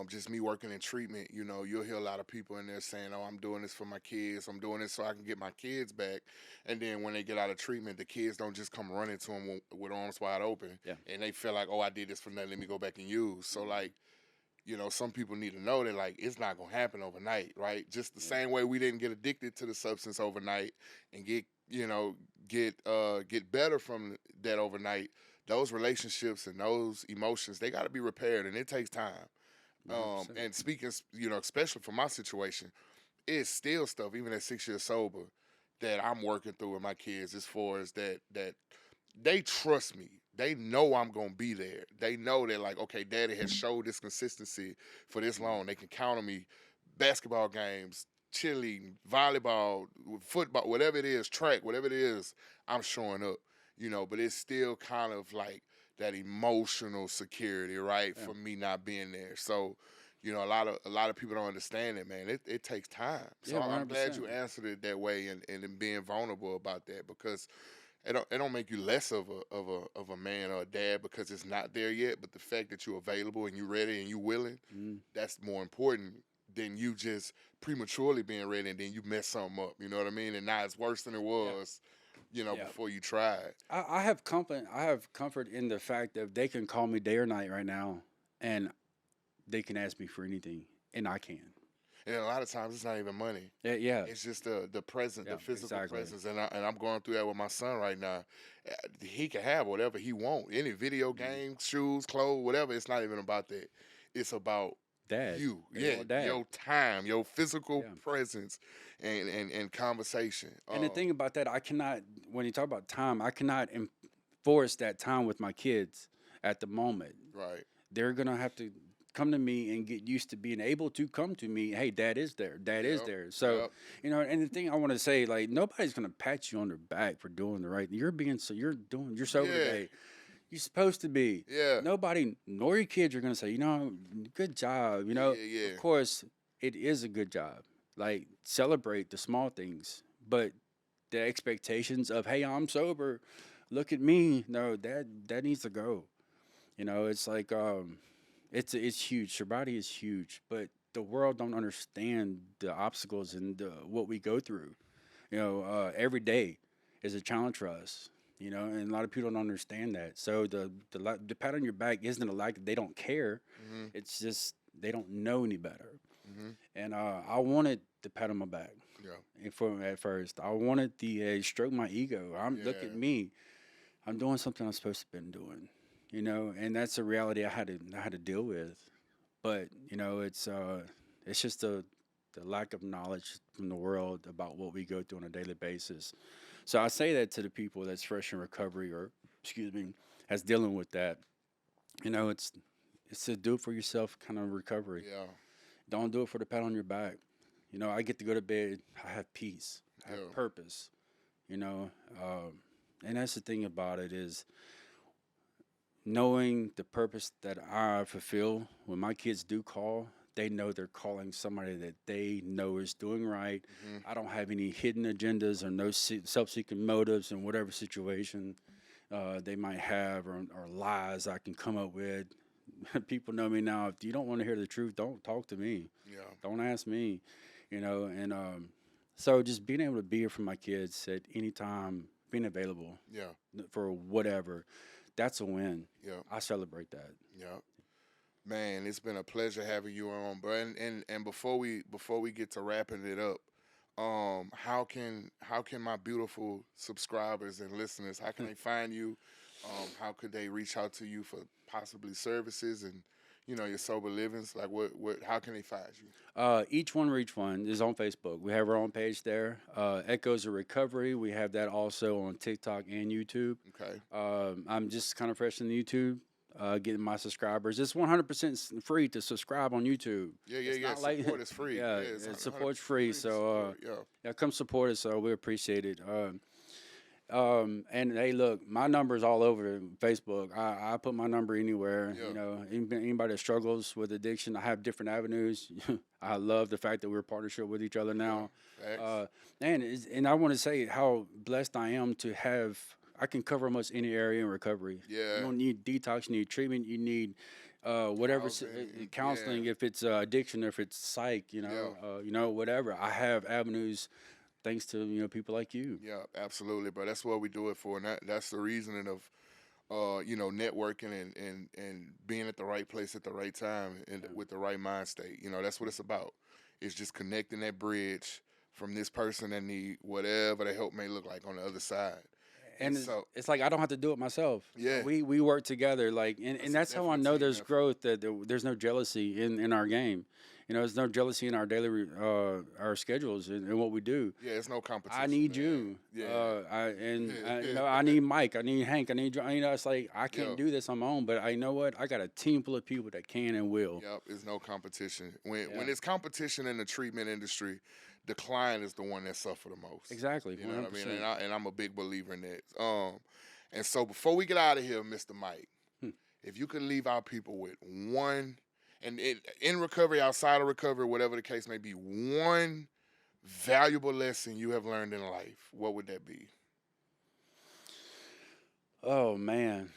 just me working in treatment, you'll hear a lot of people in there saying, "Oh, I'm doing this for my kids. I'm doing this so I can get my kids back." And then when they get out of treatment, the kids don't just come running to them with arms wide open, Yeah. and they feel like, "Oh, I did this for nothing. Let me go back and use." So like, some people need to know that like it's not gonna happen overnight, right? Just the Yeah. same way we didn't get addicted to the substance overnight and get better from that overnight. Those relationships and those emotions, they got to be repaired, and it takes time. 100%. And speaking, especially for my situation, it's still stuff even at 6 years sober that I'm working through with my kids as far as that they trust me. They know I'm gonna be there. They know that like, okay, daddy has showed this consistency for this long. They can count on me. Basketball games, cheerleading, volleyball, football, whatever it is, track, whatever it is, I'm showing up. But it's still kind of like that emotional security, right? Yeah. For me not being there. So, a lot of people don't understand it, man. It takes time. So Yeah. one I'm hundred glad percent. you answered it that way and in being vulnerable about that because it don't make you less of a man or a dad because it's not there yet. But the fact that you're available and you're ready and you're willing, Mm. that's more important than you just prematurely being ready and then you mess something up. You know what I mean? And now it's worse than it Yeah. was, Yeah. before you tried. I have comfort. I have comfort in the fact that they can call me day or night right now, and they can ask me for anything, and I can. And a lot of times it's not even money. Yeah, yeah, It's just the present, yeah, the physical exactly. presence, and I'm going through that with my son right now. He can have whatever he want, any video Mhm. game, shoes, clothes, whatever. It's not even about that. It's about Dad, you, they yeah, want dad. your time, your physical Yeah. presence, and conversation. And the thing about that, I cannot. When you talk about time, I cannot enforce that time with my kids at the moment. Right, They're gonna have to come to me and get used to being able to come to me. Hey, dad is there. Dad is yep, there. So, yep, and the thing I want to say, like, nobody's gonna pat you on the back for doing the right. You're sober yeah, today. You're supposed to be. yeah, Nobody, nor your kids, are gonna say, good job. yeah, yeah, Of course, it is a good job. Like, celebrate the small things, but the expectations of, hey, I'm sober, look at me. No, that needs to go. It's like it's huge. Sobriety is huge, but the world don't understand the obstacles and what we go through. Every day is a challenge for us. And a lot of people don't understand that. So the pat on your back isn't a lack that they don't care. hmm It's just they don't know any better. And I wanted the pat on my back. Yeah. And for at first, I wanted the stroke my ego. Look at Yeah. me. I'm doing something I'm supposed to have been doing, and that's a reality I had to deal with. But it's just the lack of knowledge from the world about what we go through on a daily basis. So I say that to the people that's fresh in recovery or excuse me, has dealing with that. It's a do it for yourself kind of recovery. Yeah. Don't do it for the pat on your back. I get to go to bed. I have peace. I Yeah. have purpose. You know, and that's the thing about it is knowing the purpose that I fulfill. When my kids do call, they know they're calling somebody that they know is doing right. I don't have any hidden agendas or no self-seeking motives in whatever situation they might have or lies I can come up with. People know me now. If you don't want to hear the truth, don't talk to me. Yeah. Don't ask me. And so just being able to be here for my kids at any time, being available Yeah. for whatever, that's a win. Yeah. I celebrate that. Yeah. Man, it's been a pleasure having you on, bro. And before we get to wrapping it up, how can my beautiful subscribers and listeners, how can they find you? How could they reach out to you for possibly services and your sober livings? Like what how can they find you? Each One Reach One is on Facebook. We have our own page there. Echoes of Recovery. We have that also on TikTok and YouTube. Okay. I'm just kind of fresh in YouTube. Getting my subscribers. It's 100% free to subscribe on YouTube. Yeah. It's Yeah. not like- Support is free. Yeah, It's support's 100% free. to So support. yeah, come support us. We appreciate it. And hey, look, my number's all over Facebook. I put my number anywhere. Yeah. Anybody that struggles with addiction, I have different avenues. I love the fact that we're in partnership with each other now. Facts. And I want to say how blessed I am to have. I can cover almost any area in recovery. Yeah. You don't need detox. You need treatment. You need whatever counseling. Yeah. If it's addiction, or if it's psych, whatever. I have avenues thanks to people like you. Yeah, absolutely, bro. That's what we do it for, and that's the reasoning of networking and being at the right place at the right time and with the right mind state. That's what it's about. It's just connecting that bridge from this person that need whatever the help may look like on the other side. And so it's like I don't have to do it myself. Yeah. we work together. And that's how I know there's growth. That there's no jealousy in our game. There's no jealousy in our daily our schedules and what we do. Yeah, it's no competition. I need man. you. Yeah. I need Mike. I need Hank. I need it's like I can't Yeah. do this on my own. But I know what? I got a team full of people that can and will. Yep, it's no competition. When it's competition in the treatment industry, the client is the one that suffer the most. Exactly. You know what I mean? 100%. And I'm a big believer in that. And so before we get out of here, Mr. Mike, if you could leave our people with one, and in recovery, outside of recovery, whatever the case may be, one valuable lesson you have learned in life, what would that be? Oh man,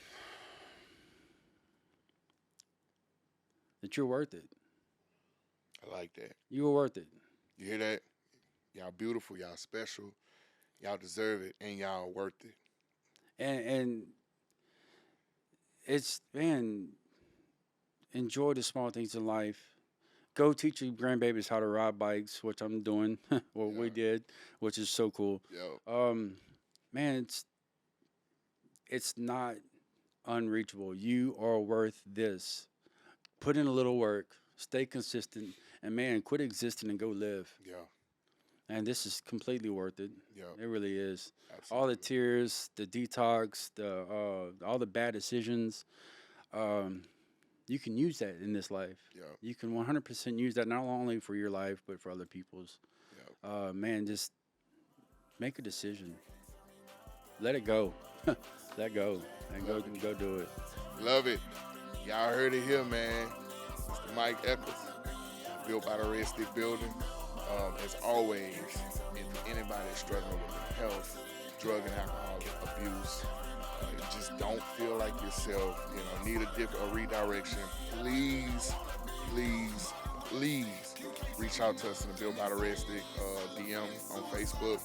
that you're worth it. I like that. You were worth it. You hear that? Y'all beautiful, y'all special, y'all deserve it, and y'all worth it. And it's enjoy the small things in life. Go teach your grandbabies how to ride bikes, which I'm doing. We did, which is so cool. Yo. Man, it's not unreachable. You are worth this. Put in a little work. Stay consistent, and man, quit existing and go live. Yeah. And this is completely worth it. Yeah. It really is. Absolutely. All the tears, the detox, all the bad decisions. You can use that in this life. Yeah. You can 100% use that not only for your life but for other people's. Yeah. Man, just make a decision. Let it go. Let go and go do it. Love it. Y'all heard it here, man. Mr. Mike Echols, built by the Red Stick Building. As always, if anybody is struggling with health, drug and alcohol abuse, just don't feel like yourself, need a redirection, please reach out to us in the Built by the Red Stick DM on Facebook.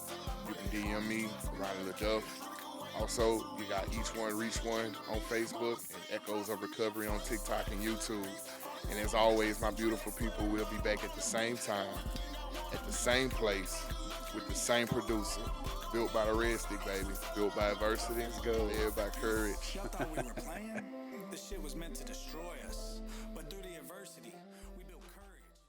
You can DM me, Ronnie Leduff. Also, you got Each One Reach One on Facebook and Echoes of Recovery on TikTok and YouTube. And as always, my beautiful people, we'll be back at the same time, at the same place, with the same producer. Built by the Red Stick, baby. Built by adversity. Let's go. Led by courage. Y'all thought we were playing? This shit was meant to destroy us. But